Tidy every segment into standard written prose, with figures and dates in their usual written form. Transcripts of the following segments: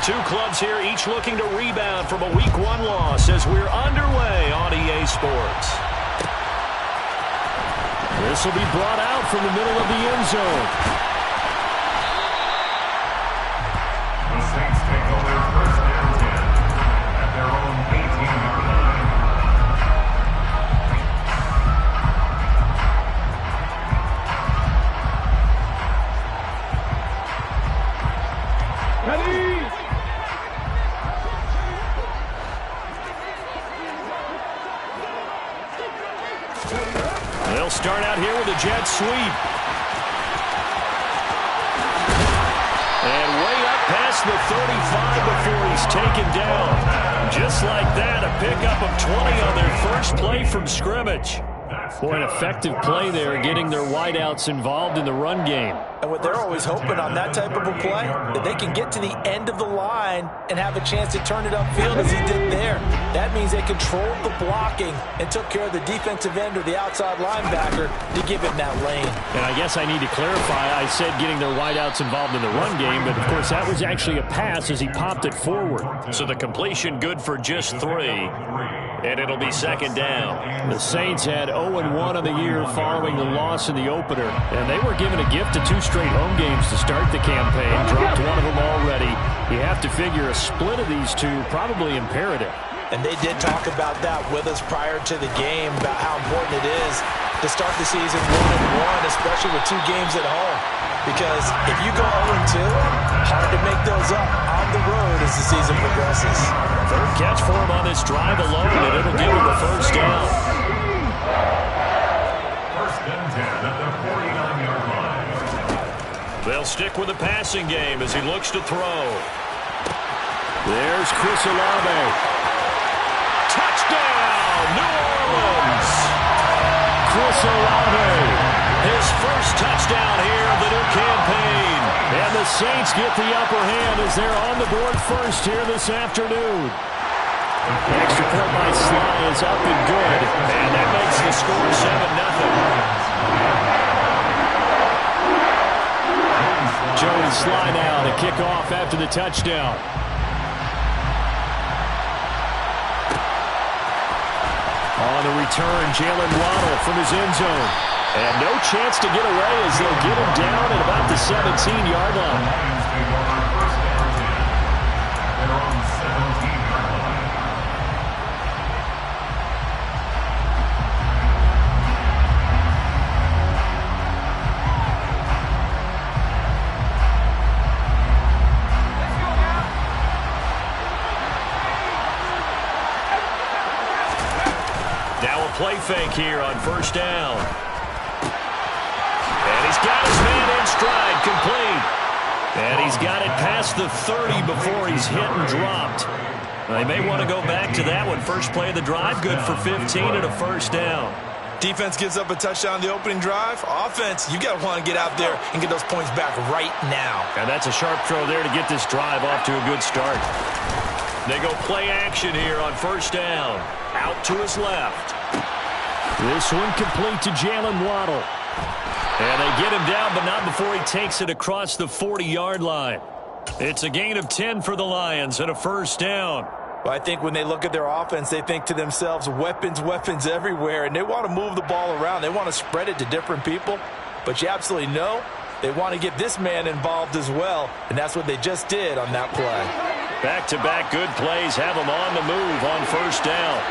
two clubs here, each looking to rebound from a Week 1 loss as we're underway on EA Sports. This will be brought out from the middle of the end zone. The Saints take over first down 10 at their own 18-yard line. They'll start out here with a jet sweep. And way up past the 35 before he's taken down. Just like that, a pickup of 20 on their first play from scrimmage. Boy, an effective play there, getting their wideouts involved in the run game. And what they're always hoping on that type of a play, that they can get to the end of the line and have a chance to turn it upfield as he did there. That means they controlled the blocking and took care of the defensive end or the outside linebacker to give him that lane. And I guess I need to clarify, I said getting their wideouts involved in the run game, but of course that was actually a pass as he popped it forward. So the completion good for just 3. And it'll be second down. The Saints had 0-1 on the year following the loss in the opener. And they were given a gift of 2 straight home games to start the campaign. Dropped one of them already. You have to figure a split of these two probably imperative. And they did talk about that with us prior to the game, about how important it is to start the season 1-1, especially with 2 games at home. Because if you go 0-2, hard to make those up on the road as the season progresses. Third catch for him on this drive alone, and it'll give him the first down. First and 10 at the 49-yard line. They'll stick with the passing game as he looks to throw. There's Chris Olave. Touchdown, New Orleans! Chris Olave. His first touchdown here of the new campaign. And the Saints get the upper hand as they're on the board first here this afternoon. The extra point by Sly is up and good. And that makes the score 7-0. Joey Sly now to kick off after the touchdown. On the return, Jalen Waddle from his end zone. And no chance to get away as they'll get him down at about the 17-yard line. Now a play fake here on first down. And he's got his man in stride, complete. And he's got it past the 30 before he's hit and dropped. They may want to go back to that one. First play of the drive, good for 15 and a first down. Defense gives up a touchdown on the opening drive. Offense, you got to want to get out there and get those points back right now. And that's a sharp throw there to get this drive off to a good start. They go play action here on first down. Out to his left. This one complete to Jalen Waddle. And they get him down, but not before he takes it across the 40-yard line. It's a gain of 10 for the Lions and a first down. Well, I think when they look at their offense, they think to themselves, weapons, weapons everywhere, and they want to move the ball around. They want to spread it to different people, but you absolutely know they want to get this man involved as well, and that's what they just did on that play. Back-to-back good plays have him on the move on first down.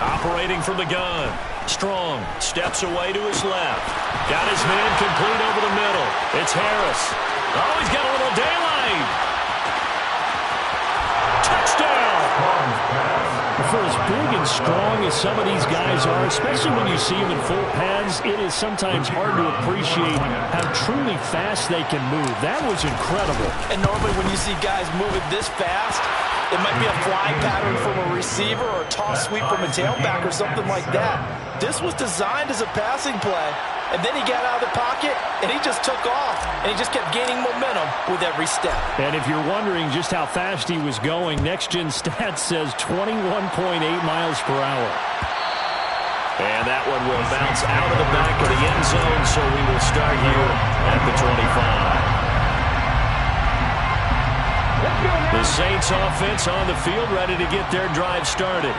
Operating from the gun. Strong steps away to his left. Got his man complete over the middle. It's Harris. Oh, he's got a little daylight. Touchdown. For as big and strong as some of these guys are, especially when you see them in full pads, it is sometimes hard to appreciate how truly fast they can move. That was incredible. And normally when you see guys moving this fast, it might be a fly pattern from a receiver or a toss sweep from a tailback or something like that. This was designed as a passing play, and then he got out of the pocket, and he just took off, and he just kept gaining momentum with every step. And if you're wondering just how fast he was going, Next Gen Stats says 21.8 miles per hour. And that one will bounce out of the back of the end zone, so we will start here at the 25. The Saints offense on the field, ready to get their drive started.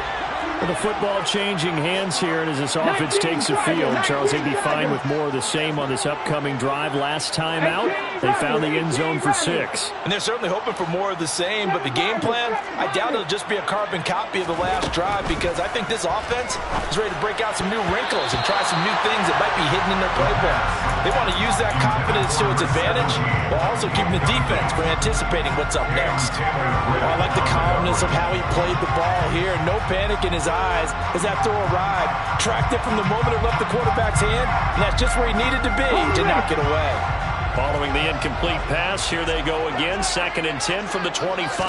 The football changing hands here, and as this offense takes the field, Charles, they'd be fine with more of the same on this upcoming drive. Last time out, they found the end zone for 6. And they're certainly hoping for more of the same, but the game plan, I doubt it'll just be a carbon copy of the last drive, because I think this offense is ready to break out some new wrinkles and try some new things that might be hidden in their playbook. They want to use that confidence to its advantage while also keeping the defense from anticipating what's up next. I like the calmness of how he played the ball here. No panic in his eyes as that throw arrived. Tracked it from the moment it left the quarterback's hand, and that's just where he needed to be to knock it away. Following the incomplete pass, here they go again. 2nd and 10 from the 25.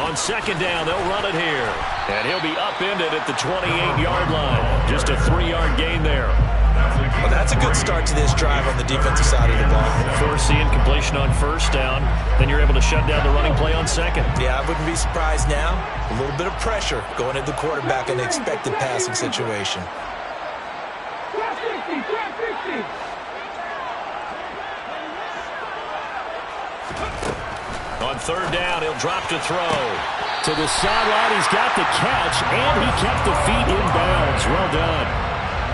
On 2nd down, they'll run it here. And he'll be upended at the 28-yard line. Just a 3-yard gain there. Well, that's a good start to this drive on the defensive side of the ball. Force the incompletion on 1st down. Then you're able to shut down the running play on 2nd. Yeah, I wouldn't be surprised now. A little bit of pressure going at the quarterback in an expected passing situation. On 3rd down, he'll drop to throw. To the sideline, he's got the catch, and he kept the feet in bounds. Well done.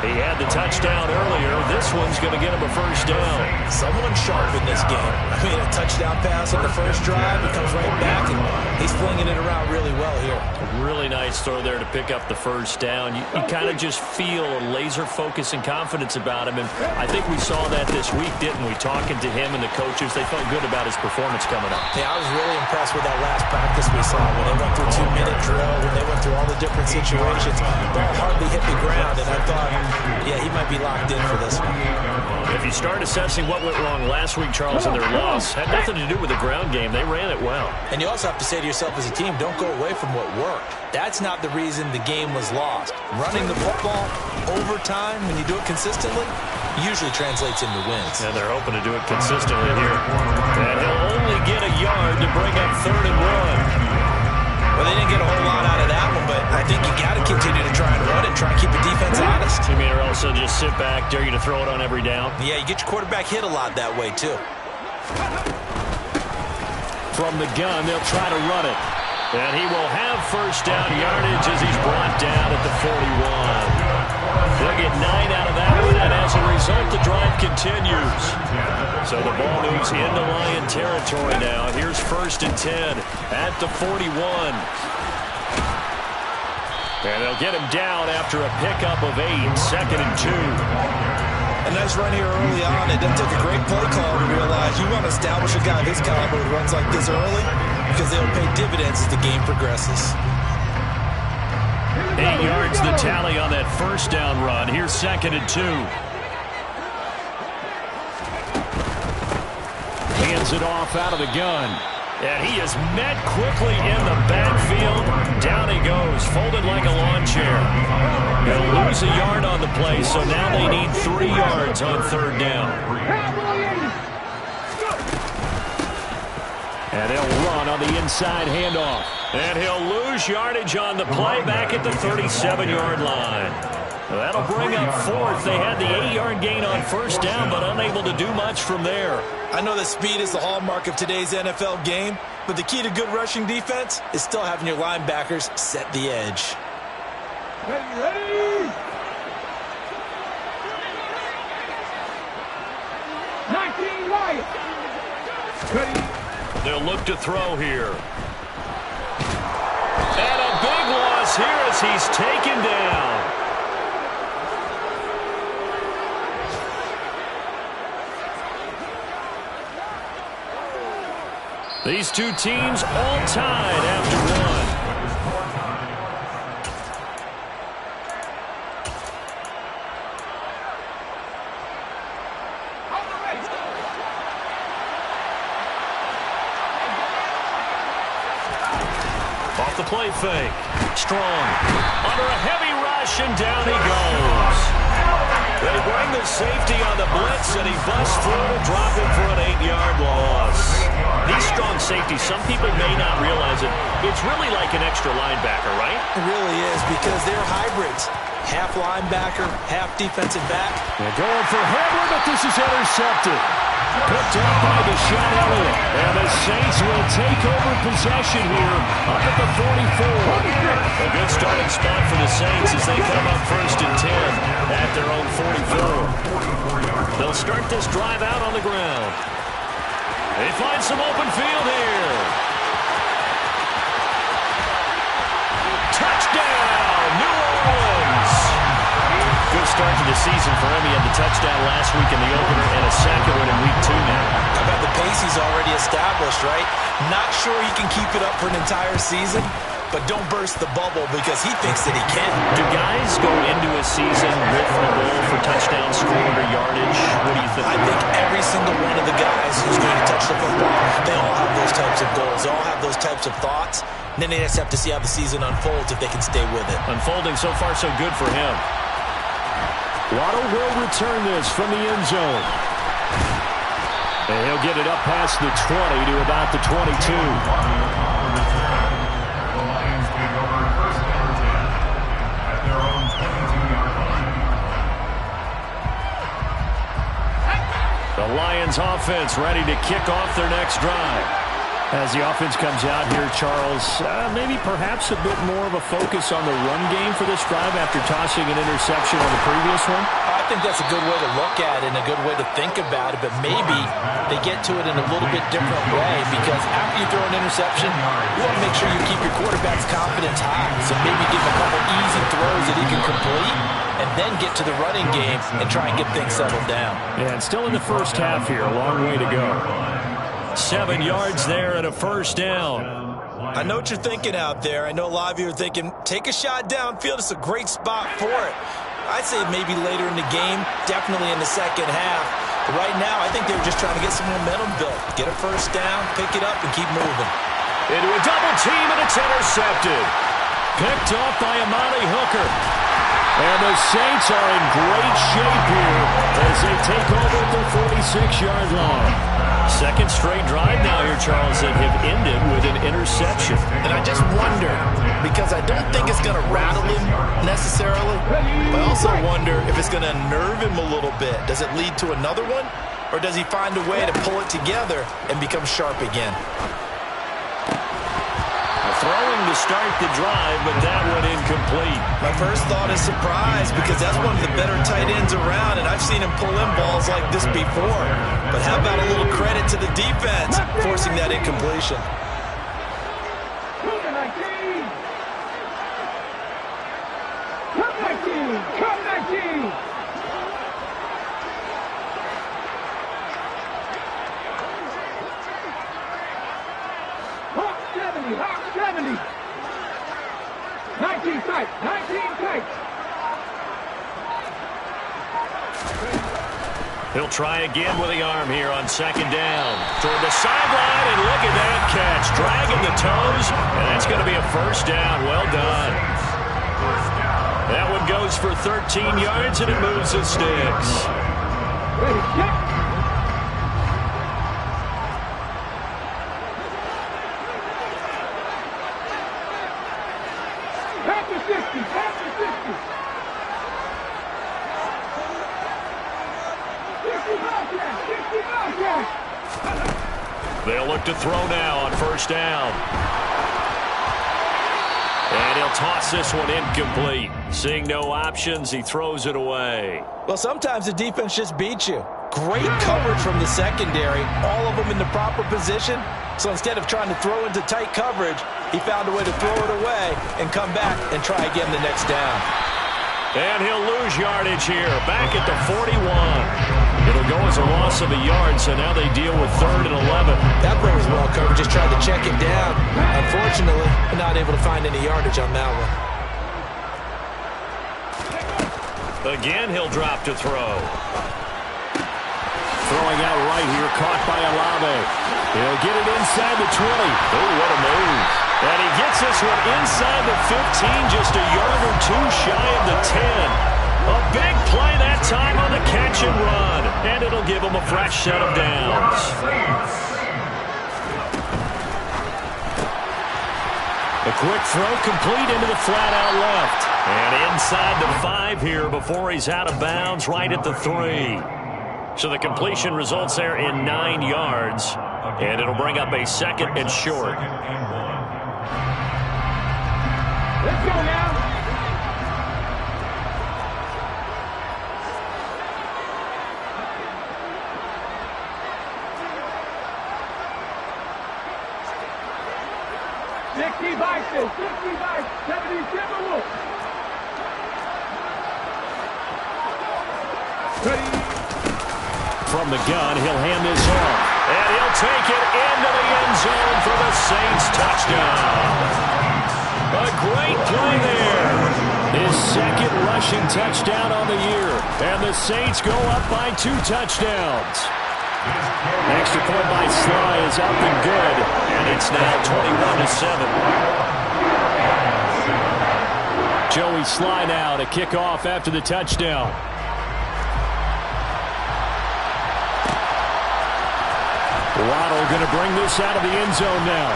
He had the touchdown earlier. This one's going to get him a 1st down. Someone sharp in this game. I mean, a touchdown pass on the 1st drive. He comes right back, and he's flinging it around really well here. Really nice throw there to pick up the 1st down. You kind of just feel a laser focus and confidence about him, and I think we saw that this week, didn't we? Talking to him and the coaches, they felt good about his performance coming up. Yeah, I was really impressed with that last practice we saw when they went through a 2-minute drill, when they went through all the different situations. Ball hardly hit the ground, and I thought, yeah, he might be locked in for this one. If you start assessing what went wrong last week, Charles, in their loss, had nothing to do with the ground game. They ran it well. And you also have to say to yourself as a team, don't go away from what worked. That's not the reason the game was lost. Running the football over time, when you do it consistently, usually translates into wins. And they're hoping to do it consistently here. And he'll only get a yard to bring up 3rd and 1. Well, they didn't get a whole lot out of that one, but I think you got to continue to try and run it, try and keep the defense honest. You mean, or also just sit back, dare you to throw it on every down? Yeah, you get your quarterback hit a lot that way, too. From the gun, they'll try to run it. And he will have 1st down yardage as he's brought down at the 41. They'll get 9 out of that one, and as a result, the drive continues. So the ball moves into Lion territory now. Here's 1st and 10 at the 41. And they'll get him down after a pickup of 8, 2nd and 2. A nice run here early on. It doesn't take a great play call to realize you want to establish a guy of his caliber who runs like this early because they'll pay dividends as the game progresses. 8 yards the tally on that 1st down run. Here's 2nd and 2. Hands it off out of the gun. And he is met quickly in the backfield. Down he goes, folded like a lawn chair. They'll lose a yard on the play, so now they need 3 yards on 3rd down. And they'll run on the inside handoff. And he'll lose yardage on the play back at the 37-yard line. That'll bring up 4th. They had the 8-yard gain on 1st down, but unable to do much from there. I know that speed is the hallmark of today's NFL game, but the key to good rushing defense is still having your linebackers set the edge. Ready? 19 right. Ready. They'll look to throw here. And a big loss here as he's taken down. These two teams all tied after one. Off the play fake. Strong. Under a heavy rush, and down he goes. They bring the safety on the blitz, and he busts through to drop him for an 8-yard loss. These strong safeties, some people may not realize it. It's really like an extra linebacker, right? It really is, because they're hybrids. Half linebacker, half defensive back. They're going for Hamler, but this is intercepted. Picked up by Deshaun Elliott. And the Saints will take over possession here up at the 44. A good starting spot for the Saints as they come up 1st and 10 at their own 44. They'll start this drive out on the ground. They find some open field here. Touchdown, New Orleans. Good start to the season for him. He had the touchdown last week in the opener and a second one in week 2 now. How about the pace he's already established, right? Not sure he can keep it up for an entire season, but don't burst the bubble because he thinks that he can. Do guys go into a season with the goal for touchdown scored or yardage? What do you think? I think every single one of the guys who's going to touch the football, they all have those types of goals. They all have those types of thoughts. And then they just have to see how the season unfolds if they can stay with it. Unfolding so far so good for him. Waddle will return this from the end zone. And he'll get it up past the 20 to about the 22. The Lions take over 1st and 10 at their own 22-yard line. The Lions offense ready to kick off their next drive. As the offense comes out here, Charles, maybe perhaps a bit more of a focus on the run game for this drive after tossing an interception on the previous one? I think that's a good way to look at it and a good way to think about it, but maybe they get to it in a little bit different way because after you throw an interception, you want to make sure you keep your quarterback's confidence high. So maybe give him a couple easy throws that he can complete and then get to the running game and try and get things settled down. Yeah, and still in the first half here, a long way to go. 7 yards there and a 1st down. I know what you're thinking out there. I know a lot of you are thinking, take a shot downfield. It's a great spot for it. I'd say maybe later in the game, definitely in the second half. But right now, I think they were just trying to get some momentum built. Get a 1st down, pick it up, and keep moving. Into a double team, and it's intercepted. Picked off by Amani Hooker. And the Saints are in great shape here as they take over at the 46-yard line. Second straight drive now here, Charles, that have ended with an interception. And I just wonder, because I don't think it's going to rattle him necessarily, but I also wonder if it's going to unnerve him a little bit. Does it lead to another one, or does he find a way to pull it together and become sharp again? Throwing to start the drive, but that one incomplete. My first thought is surprise because that's one of the better tight ends around, and I've seen him pull in balls like this before. But how about a little credit to the defense forcing that incompletion? Come 19! Come 19! Come 19! Hawk 70! Hawk 70! 19 tight! 19 tight! He'll try again with the arm here on 2nd down. Toward the sideline, and look at that catch. Dragging the toes, and that's going to be a 1st down. Well done. That one goes for 13 yards, and it moves the sticks. Ready, check! Back to 60! Back to 60! 60 Bobcats! They'll look to throw now on 1st down. And he'll toss this one incomplete. Seeing no options, he throws it away. Well, sometimes the defense just beats you. Great coverage from the secondary, all of them in the proper position. So instead of trying to throw into tight coverage, he found a way to throw it away and come back and try again the next down. And he'll lose yardage here, back at the 41. It'll go as a loss of a yard, so now they deal with 3rd and 11. That play was well covered, just tried to check it down. Unfortunately, not able to find any yardage on that one. Again, he'll drop to throw. Throwing out right here, caught by Olave. He'll get it inside the 20. Oh, what a move. And he gets this one inside the 15, just a yard or two shy of the 10. A big play that time on the catch and run. And it'll give him a fresh set of downs. A quick throw complete into the flat out left. And inside the 5 here before he's out of bounds right at the 3. So the completion results there in 9 yards, and it'll bring up a 2nd and short. Let's go now. From the gun, he'll hand this off. And he'll take it into the end zone for the Saints touchdown. A great play there. His 2nd rushing touchdown on the year. And the Saints go up by 2 touchdowns. Extra point by Sly is up and good. And it's now 21-7. Joey Sly now to kick off after the touchdown. Waddle going to bring this out of the end zone now.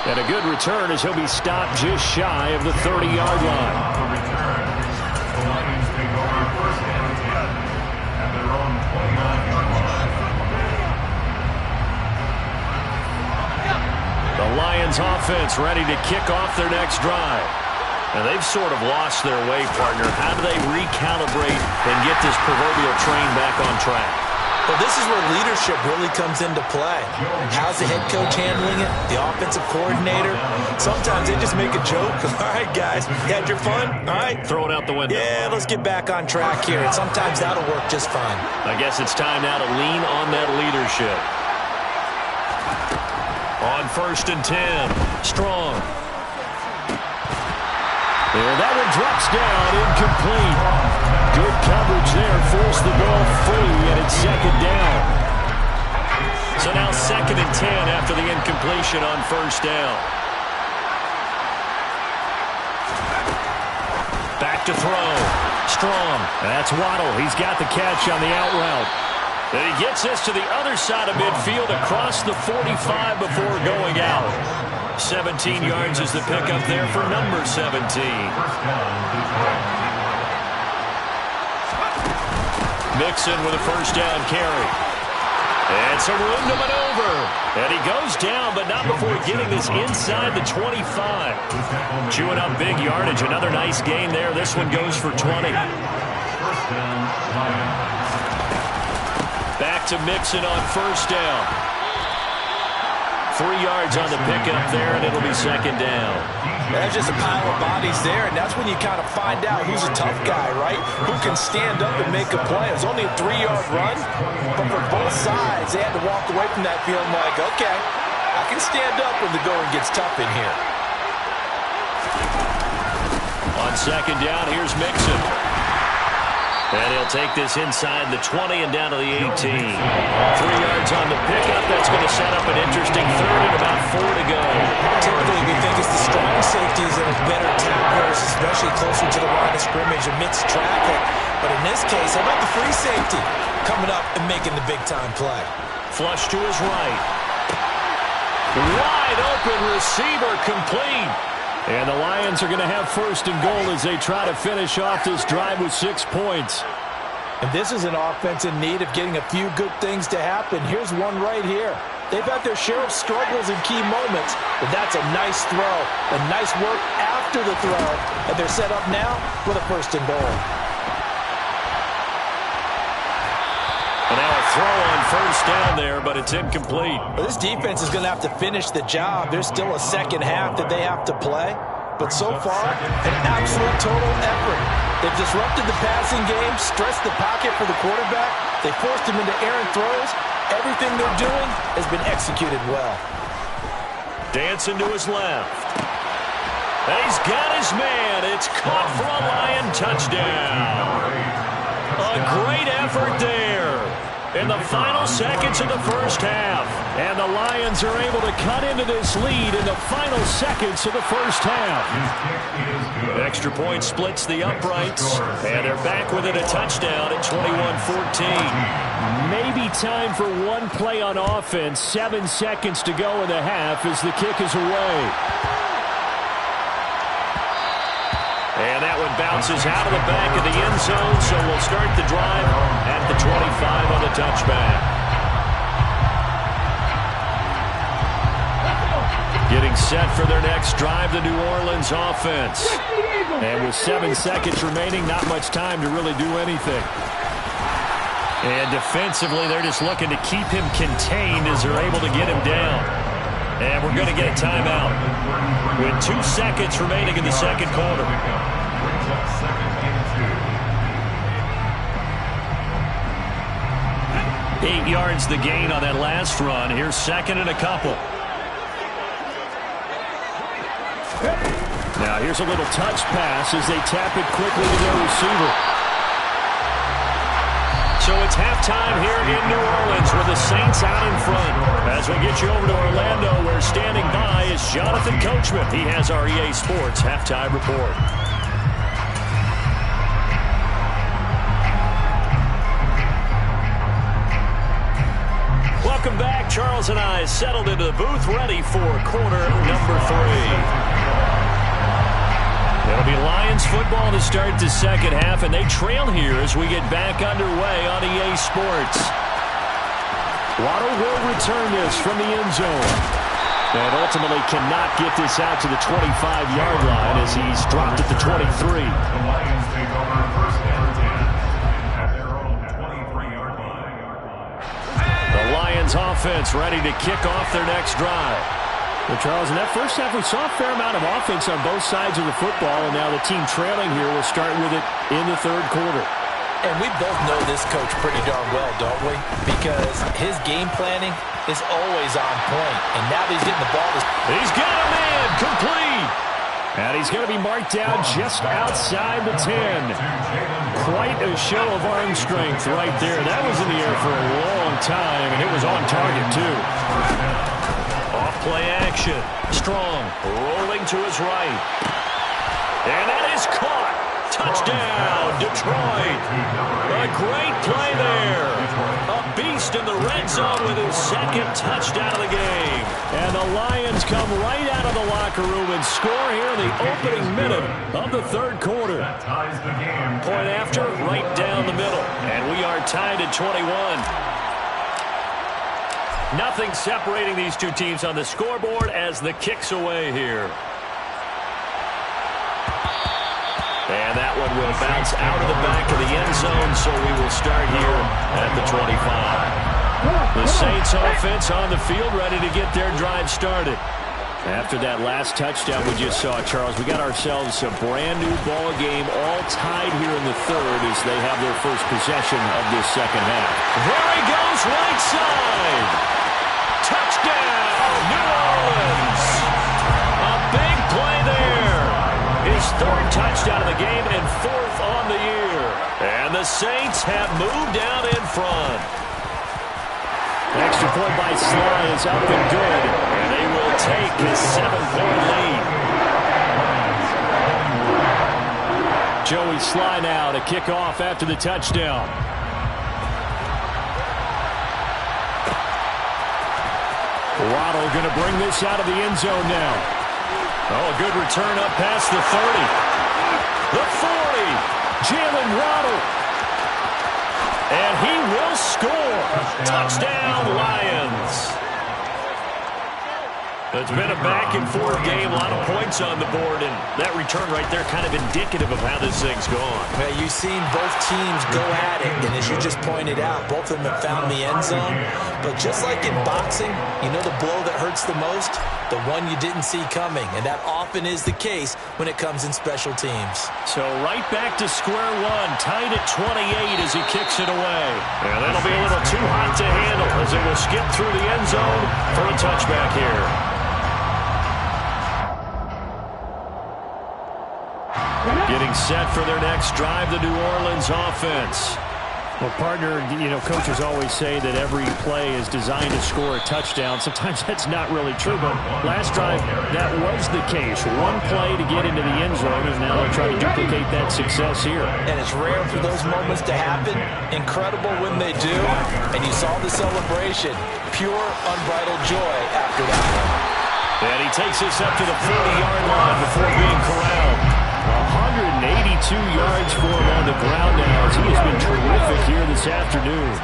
And a good return as he'll be stopped just shy of the 30-yard line. The return. The Lions take over 1st and 10 at their own 29-yard line. The Lions offense ready to kick off their next drive. Now they've sort of lost their way, partner. How do they recalibrate and get this proverbial train back on track? Well, this is where leadership really comes into play. How's the head coach handling it? The offensive coordinator? Sometimes they just make a joke. All right, guys, you had your fun? All right. Throw it out the window. Yeah, let's get back on track here. And sometimes that'll work just fine. I guess it's time now to lean on that leadership. On 1st and 10, Strong. There, that one drops down, incomplete. Good coverage there, forced the ball free, and it's 2nd down. So now 2nd and 10 after the incompletion on 1st down. Back to throw. Strong. That's Waddle. He's got the catch on the out route. And he gets this to the other side of midfield across the 45 before going out. 17 yards is the pickup there for number 17. Mixon with a 1st down carry. And some room to maneuver. And he goes down, but not before getting this inside the 25. Chewing up big yardage. Another nice gain there. This one goes for 20. Back to Mixon on 1st down. 3 yards on the pickup there, and it'll be 2nd down. There's just a pile of bodies there, and that's when you kind of find out who's a tough guy, right? Who can stand up and make a play. It was only a 3-yard run, but for both sides, they had to walk away from that feeling like, okay, I can stand up when the going gets tough in here. On 2nd down, here's Mixon. And he'll take this inside the 20 and down to the 18. 3 yards on the pickup. That's going to set up an interesting 3rd and about 4 to go. Typically, we think it's the strong safeties that are better tacklers, especially closer to the line of scrimmage amidst traffic. But in this case, how about the free safety coming up and making the big-time play? Flush to his right. Wide open receiver complete. And the Lions are going to have 1st and goal as they try to finish off this drive with 6 points. And this is an offense in need of getting a few good things to happen. Here's one right here. They've had their share of struggles in key moments, but that's a nice throw. A nice work after the throw. And they're set up now with a 1st and goal. And now a throw on 1st down there, but it's incomplete. Well, this defense is going to have to finish the job. There's still a 2nd half that they have to play. But so far, an absolute total effort. They've disrupted the passing game, stressed the pocket for the quarterback. They forced him into errant throws. Everything they're doing has been executed well. Dancing to his left. And he's got his man. It's caught for a Lion touchdown. A great effort there in the final seconds of the 1st half. And the Lions are able to cut into this lead in the final seconds of the 1st half. Extra point splits the uprights, and they're back within a touchdown at 21-14. Maybe time for one play on offense. 7 seconds to go in the half as the kick is away. And that one bounces out of the back of the end zone, so we'll start the drive at the 25 on the touchback. Getting set for their next drive, the New Orleans offense. And with 7 seconds remaining, not much time to really do anything. And defensively, they're just looking to keep him contained as they're able to get him down. And we're going to get a timeout with 2 seconds remaining in the second quarter. 8 yards the gain on that last run. Here's second and a couple. Now here's a little touch pass as they tap it quickly to their receiver. So it's halftime here in New Orleans with the Saints out in front. As we get you over to Orlando, where standing by is Jonathan Coachman. He has our EA Sports halftime report. Welcome back. Charles and I settled into the booth, ready for quarter number 3. It'll be Lions football to start the second half, and they trail here as we get back underway on EA Sports. Waddle will return this from the end zone. And ultimately cannot get this out to the 25-yard line as he's dropped at the 23. The Lions take over first down 10 at their own 23-yard line. The Lions offense ready to kick off their next drive. Well, Charles, in that first half, we saw a fair amount of offense on both sides of the football, and now the team trailing here will start with it in the third quarter. And we both know this coach pretty darn well, don't we? Because his game planning is always on point. And now that he's getting the ball. He's got a man complete. And he's going to be marked down just outside the 10. Quite a show of arm strength right there. That was in the air for a long time, and it was on target, too. Off-play action. Strong. Rolling to his right. And that is caught. Touchdown, Detroit. A great play there. A beast in the red zone with his second touchdown of the game. And the Lions come right out of the locker room and score here in the opening minute of the third quarter. Point after, right down the middle. And we are tied at 21. Nothing separating these two teams on the scoreboard as the kick's away here. And that one will bounce out of the back of the end zone, so we will start here at the 25. The Saints offense on the field ready to get their drive started. After that last touchdown we just saw, Charles, we got ourselves a brand new ball game, all tied here in the third as they have their first possession of this second half. There he goes, right side. Touchdown, New Orleans. A big play there. His third touchdown of the game and fourth on the year. And the Saints have moved out in front. Extra point by Sly is up and good. And they will take his 7-point lead. Joey Sly now to kick off after the touchdown. Waddle going to bring this out of the end zone now. Oh, a good return up past the 30. The 40. Jalen Waddle. And he will score. Touchdown, Lions. It's been a back-and-forth game, a lot of points on the board, and that return right there kind of indicative of how this thing's gone. Well, you've seen both teams go at it, and as you just pointed out, both of them have found the end zone. But just like in boxing, you know the blow that hurts the most? The one you didn't see coming, and that often is the case when it comes in special teams. So right back to square one, tied at 28 as he kicks it away. And that'll be a little too hot to handle as it will skip through the end zone for a touchback here. Getting set for their next drive, the New Orleans offense. Well, partner, you know, coaches always say that every play is designed to score a touchdown. Sometimes that's not really true, but last drive, that was the case. One play to get into the end zone, and now they'll try to duplicate that success here. And it's rare for those moments to happen. Incredible when they do. And you saw the celebration. Pure, unbridled joy after that one. And he takes us up to the 40-yard line before being corralled. 182 yards for him on the ground now, as he has been terrific here this afternoon.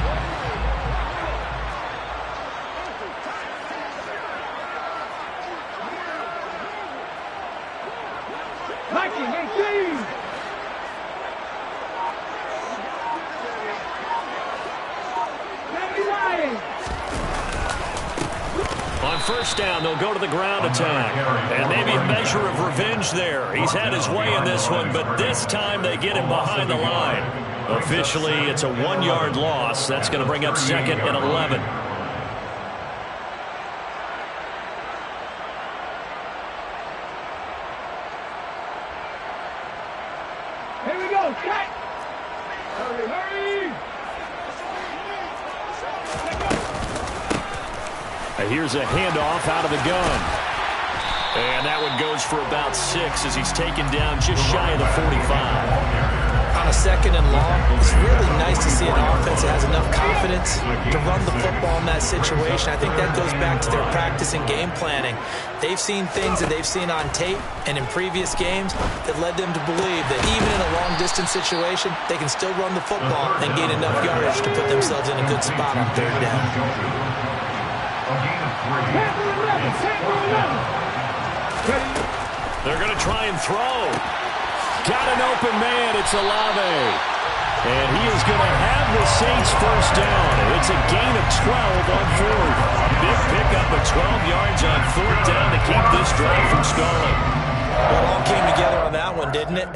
On first down, they'll go to the ground attack. And maybe a measure of revenge there. He's had his way in this one, but this time they get him behind the line. Officially, it's a 1-yard loss. That's going to bring up 2nd and 11. Here we go, cut! Hurry, hurry! Here's a handoff out of the gun. And that one goes for about 6 as he's taken down just shy of the 45. On a 2nd and long, it's really nice to see an offense that has enough confidence to run the football in that situation. I think that goes back to their practice and game planning. They've seen things that they've seen on tape and in previous games that led them to believe that even in a long-distance situation, they can still run the football and gain enough yardage to put themselves in a good spot on 3rd down. They're going to try and throw. Got an open man. It's Olave. And he is going to have the Saints first down. It's a gain of 12 on 4th. Big pickup of 12 yards on 4th down to keep this drive from stalling. Well, it all came together on that one, didn't it?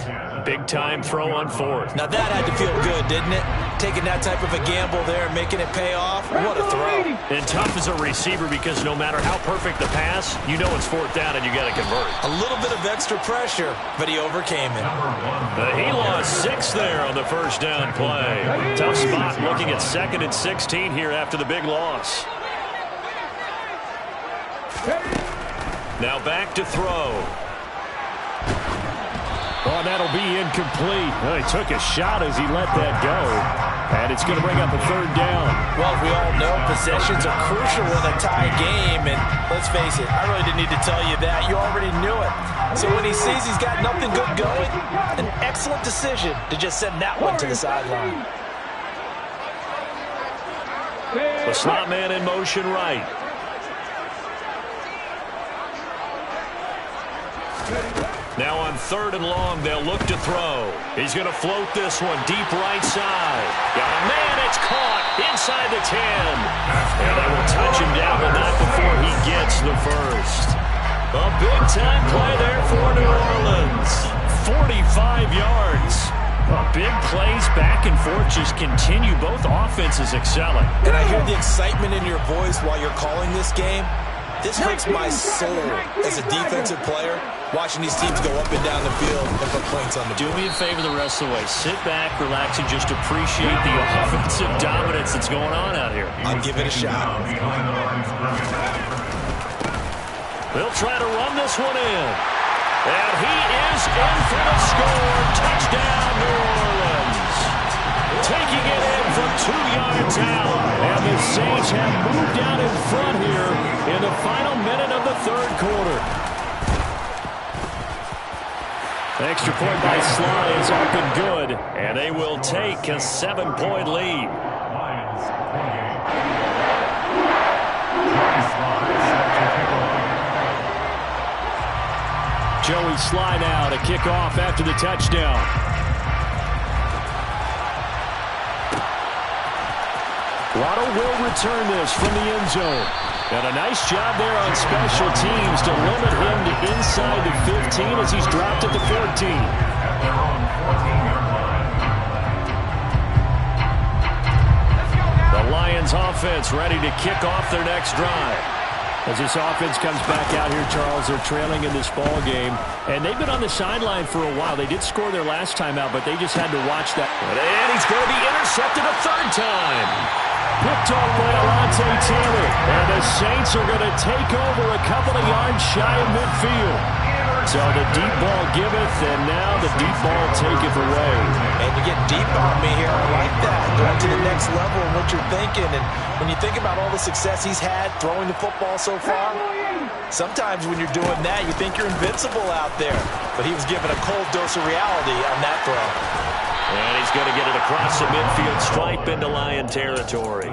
Big time throw on 4th. Now that had to feel good, didn't it? Taking that type of a gamble there, making it pay off. What a throw. And tough as a receiver because no matter how perfect the pass, you know it's 4th down and you got to convert. A little bit of extra pressure, but he overcame it. He lost 6 there on the first down play. Tough spot looking at 2nd and 16 here after the big loss. Now back to throw. Oh, that'll be incomplete. Well, he took a shot as he let that go. And it's going to bring up a 3rd down. Well, we all know possessions are crucial in a tie game. And let's face it, I really didn't need to tell you that. You already knew it. So when he sees he's got nothing good going, an excellent decision to just send that one to the sideline. The slot man in motion right. Now on 3rd and long, they'll look to throw. He's going to float this one deep right side. Got a man, it's caught inside the 10. And they will touch him down, but not before he gets the first. A big-time play there for New Orleans. 45 yards. Big plays back and forth just continue. Both offenses excelling. And I hear the excitement in your voice while you're calling this game. This hurts my soul as a defensive player, watching these teams go up and down the field and put points on the board. Do me a favor the rest of the way. Sit back, relax, and just appreciate the offensive dominance that's going on out here. I'll give it a shot. They'll try to run this one in. And he is in for the score. Touchdown, New Orleans. Taking it in from 2 yards out. And the Saints have moved out in front here in the final minute of the 3rd quarter. Extra point by Sly is up and good. And they will take a 7-point lead. Joey Sly now to kick off after the touchdown. Waddle will return this from the end zone. And a nice job there on special teams to limit him to inside the 15 as he's dropped at the 14. The Lions offense ready to kick off their next drive. As this offense comes back out here, Charles, they're trailing in this ball game. And they've been on the sideline for a while. They did score their last time out, but they just had to watch that. And he's going to be intercepted a 3rd time. Picked off by Alontae Taylor. And the Saints are going to take over a couple of yards shy of midfield. So the deep ball giveth, and now the deep ball taketh away. And you get deep on me here. I like that. Going to the next level in what you're thinking. And when you think about all the success he's had throwing the football so far, Sometimes when you're doing that, you think you're invincible out there. But he was given a cold dose of reality on that throw. And he's going to get it across the midfield stripe into Lion territory.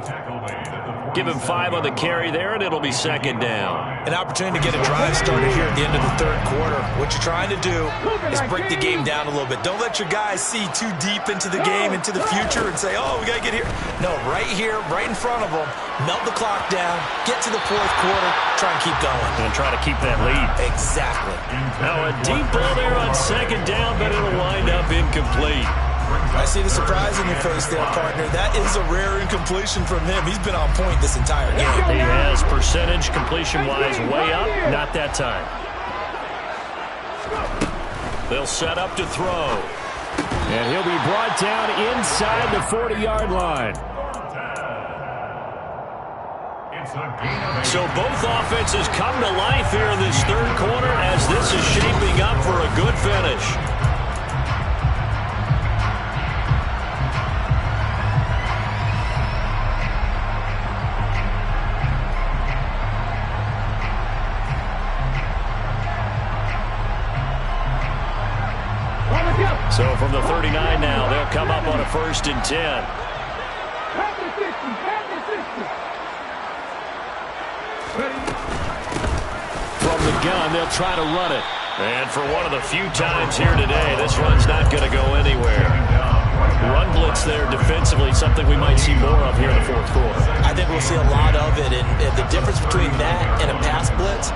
Give him 5 on the carry there, and it'll be second down. An opportunity to get a drive started here at the end of the third quarter. What you're trying to do is break the game down a little bit. Don't let your guys see too deep into the game, into the future, and say, oh, we got to get here. No, right here, right in front of them, melt the clock down, get to the fourth quarter, try and keep going. And try to keep that lead. Exactly. Now a deep ball there on second down, but it'll wind up incomplete. I see the surprise in your face there, partner. That is a rare incompletion from him. He's been on point this entire game. He has percentage completion-wise way up. Not that time. They'll set up to throw. And he'll be brought down inside the 40-yard line. So both offenses come to life here in this third quarter as this is shaping up for a good finish. So from the 39 now, they'll come up on a 1st and 10. From the gun, they'll try to run it. And for one of the few times here today, this run's not going to go anywhere. Run blitz there defensively, something we might see more of here in the fourth quarter. I think we'll see a lot of it, and the difference between that and a pass blitz,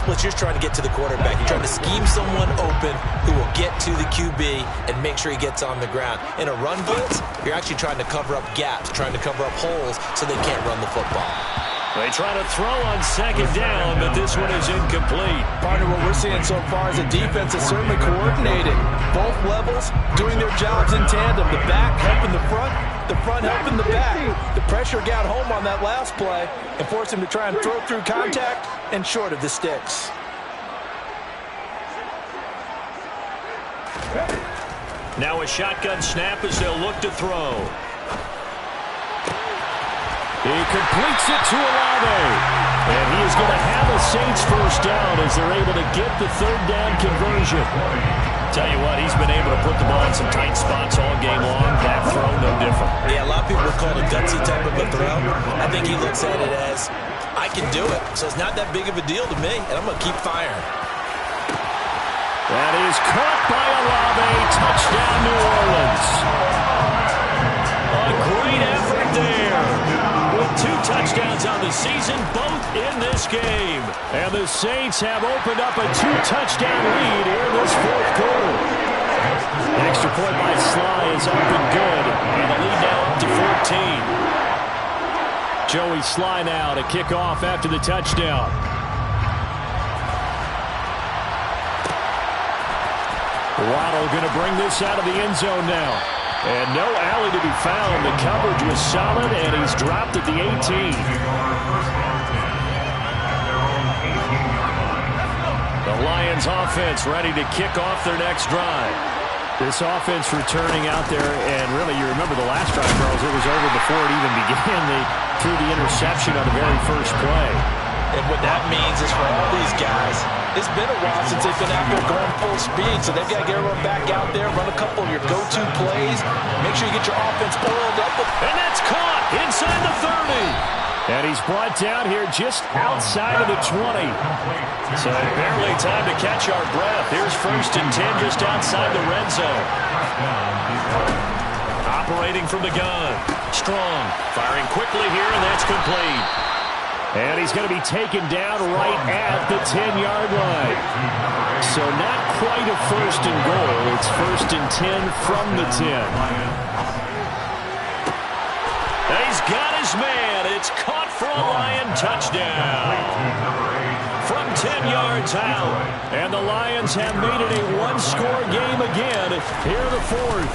you're just trying to get to the quarterback. You're trying to scheme someone open who will get to the QB and make sure he gets on the ground. In a run blitz, you're actually trying to cover up gaps, trying to cover up holes so they can't run the football. They try to throw on second down, but this one is incomplete. Partner, what we're seeing so far is the defense is certainly coordinated. Both levels doing their jobs in tandem. The back helping the front helping the back. The pressure got home on that last play and forced him to try and throw through contact and short of the sticks. Now a shotgun snap as they'll look to throw. He completes it to Olave. And he is going to have a Saints first down as they're able to get the third down conversion. Tell you what, he's been able to put the ball in some tight spots all game long. That throw, no different. Yeah, a lot of people would call it a gutsy type of a throw. I think he looks at it as, I can do it, so it's not that big of a deal to me, and I'm going to keep firing. That is caught by Olave. Touchdown, New Orleans. A great effort there. With 2 touchdowns on the season, both in this game. And the Saints have opened up a 2-touchdown lead here in this fourth quarter. An extra point by Sly is up and good. And the lead now up to 14. Joey Sly now to kick off after the touchdown. Waddle going to bring this out of the end zone now. And no alley to be found. The coverage was solid, and he's dropped at the 18. The Lions offense ready to kick off their next drive. This offense returning out there, and really, you remember the last drive, Charles, it was over before it even began. They threw the interception on the very first play. And what that means is for all these guys, it's been a while since they've been out there going full speed, so they've got to get everyone back out there, run a couple of your go-to plays, make sure you get your offense oiled up. And that's caught inside the 30. And he's brought down here just outside of the 20. So barely time to catch our breath. Here's 1st and 10 just outside the red zone. Operating from the gun. Strong. Firing quickly here, and that's complete. And he's going to be taken down right at the 10-yard line. So not quite a 1st and goal. It's 1st and 10 from the 10. And he's got his man. It's caught for a Lion touchdown. From 10 yards out. And the Lions have made it a 1-score game again here in the fourth.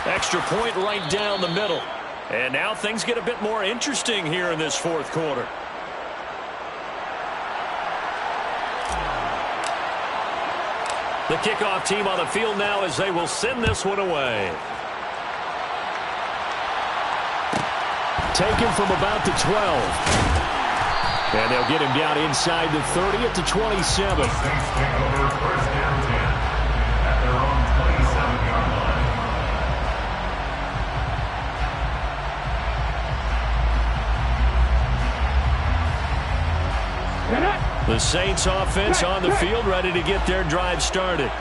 Extra point right down the middle. And now things get a bit more interesting here in this fourth quarter. The kickoff team on the field now as they will send this one away. Taken from about the 12. And they'll get him down inside the 30 at the 27. The Saints take over first down 10 at their own 27-yard line. The Saints offense on the field, ready to get their drive started.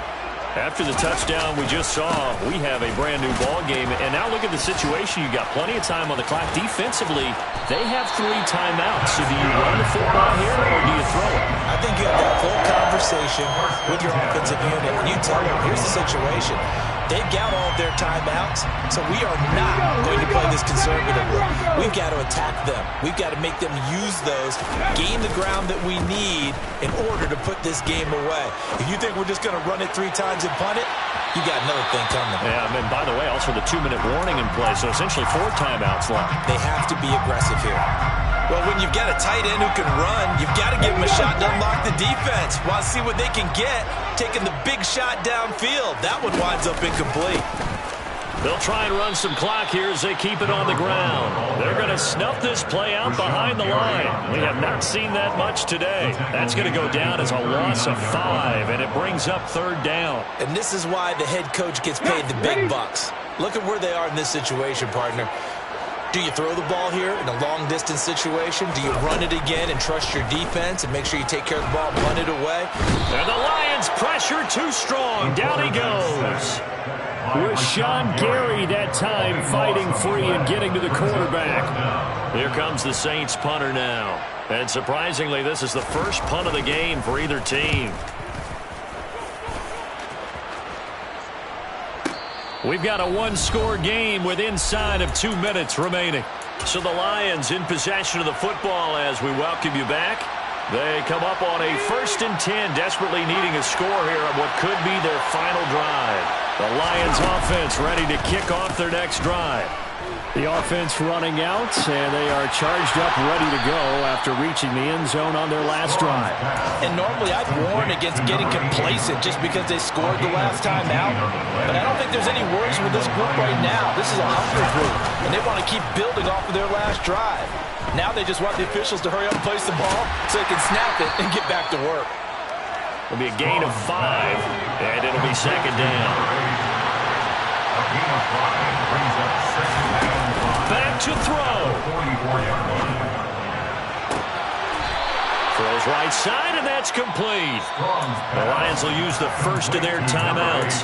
After the touchdown we just saw, we have a brand new ball game. And now look at the situation. You got plenty of time on the clock. Defensively, they have 3 timeouts. So do you run the football here or do you throw it? I think you have that full conversation with your offensive unit, and you tell them, here's the situation. They've got all of their timeouts, so we are not going to play this conservatively. We've got to attack them. We've got to make them use those, gain the ground that we need in order to put this game away. If you think we're just going to run it 3 times and punt it, you got another thing coming. Yeah, and by the way, also the 2-minute warning in play, so essentially 4 timeouts left. They have to be aggressive here. Well, when you've got a tight end who can run, you've got to give him a shot to unlock the defense. Want to see what they can get, taking the big shot downfield. That one winds up incomplete. They'll try and run some clock here as they keep it on the ground. They're going to snuff this play out behind the line. We have not seen that much today. That's going to go down as a loss of 5, and it brings up 3rd down. And this is why the head coach gets paid the big bucks. Look at where they are in this situation, partner. Do you throw the ball here in a long-distance situation? Do you run it again and trust your defense and make sure you take care of the ball and punt it away? And the Lions pressure too strong. Down he goes. Rashawn Gary that time fighting free and getting to the quarterback. Here comes the Saints punter now. And surprisingly, this is the first punt of the game for either team. We've got a 1-score game with inside of 2 minutes remaining. So the Lions in possession of the football as we welcome you back. They come up on a 1st and 10, desperately needing a score here on what could be their final drive. The Lions offense ready to kick off their next drive. The offense running out, and they are charged up, ready to go after reaching the end zone on their last drive. And normally I'd warn against getting complacent just because they scored the last time out. But I don't think there's any worries with this group right now. This is a hungry group, and they want to keep building off of their last drive. Now they just want the officials to hurry up and place the ball so they can snap it and get back to work. It'll be a gain of 5, and it'll be 2nd down. A gain of 5 brings up 2nd down. Back to throw. 44-yard line. Throws right side, and that's complete. The Lions will use the first of their timeouts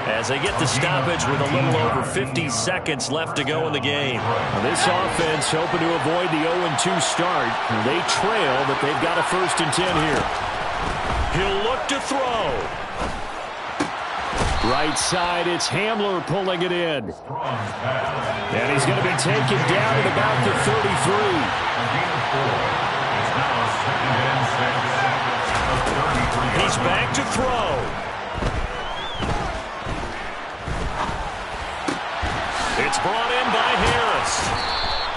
as they get the stoppage with a little over 50 seconds left to go in the game. This offense hoping to avoid the 0-2 start. They trail, but they've got a 1st and 10 here. He'll look to throw. Right side, it's Hamler pulling it in. And he's going to be taken down at about the 33. A gain of 4. It's now a 2nd and 6. He's back to throw. It's brought in by Harris.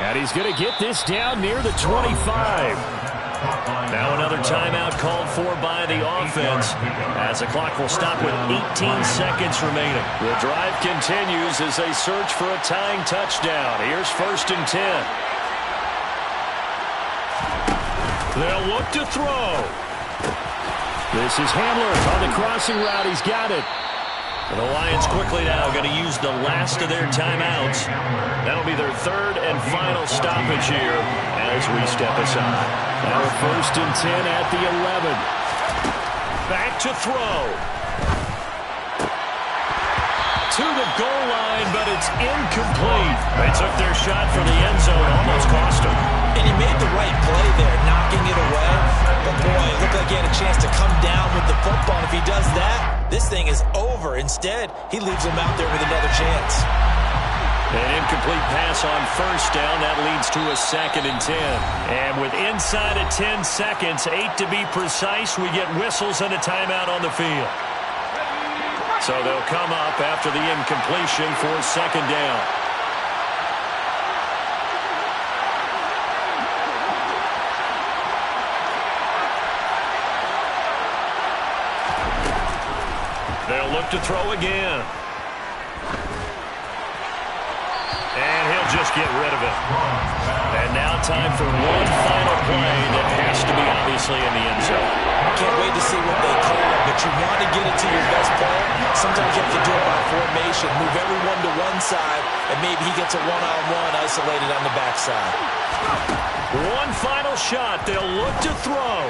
And he's going to get this down near the 25. Now another timeout called for by the offense as the clock will stop with 18 seconds remaining. The drive continues as they search for a tying touchdown. Here's 1st and 10. They'll look to throw. This is Hamler on the crossing route. He's got it. And the Lions quickly now going to use the last of their timeouts. That'll be their 3rd and final stoppage here as we step aside. Now 1st and 10 at the 11. Back to throw. To the goal line, but it's incomplete. They took their shot for the end zone, almost cost them. And he made the right play there, knocking it away. But boy, it looked like he had a chance to come down with the football. If he does that, this thing is over. Instead, he leaves him out there with another chance. An incomplete pass on 1st down. That leads to a 2nd and 10. And with inside of 10 seconds, 8 to be precise, we get whistles and a timeout on the field. So they'll come up after the incompletion for 2nd down. They'll look to throw again. And he'll just get rid of it. And now time for one final play that has to be obviously in the end zone. Can't wait to see what they call it, but you want to get it to your best player. Sometimes you have to do it by formation, move everyone to one side, and maybe he gets a one-on-one isolated on the backside. One final shot. They'll look to throw.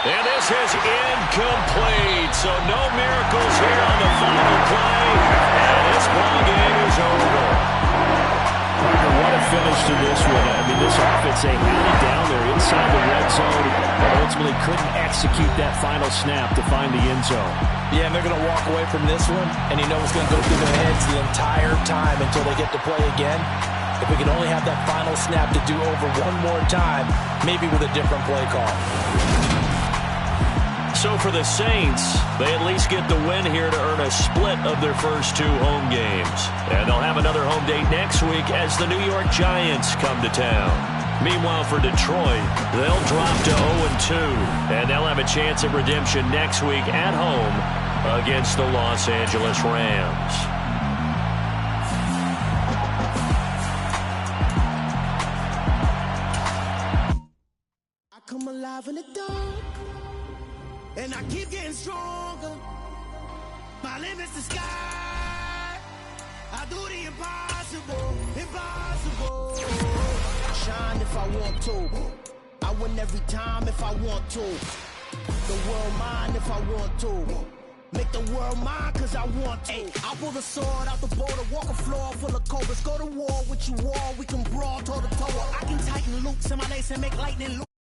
And this is incomplete. So no miracles here on the final play. And this ball game is over. Parker, what a finish to this one. I mean, this offense, they had it down there inside the red zone, but ultimately couldn't execute that final snap to find the end zone. Yeah, and they're going to walk away from this one, and you know what's going to go through their heads the entire time until they get to play again. If we can only have that final snap to do over one more time, maybe with a different play call. So for the Saints, they at least get the win here to earn a split of their first 2 home games. And they'll have another home date next week as the New York Giants come to town. Meanwhile, for Detroit, they'll drop to 0-2, and they'll have a chance at redemption next week at home against the Los Angeles Rams. I come alive in the dark, and I keep getting stronger. My limit's the sky. I do the impossible, impossible. I shine if I want to. I win every time if I want to. The world mine if I want to. Make the world mine cause I want to. I pull the sword out the border, walk a floor full of cobras. Go to war with you all, we can brawl toe to toe. I can tighten loops in my lace and make lightning loop.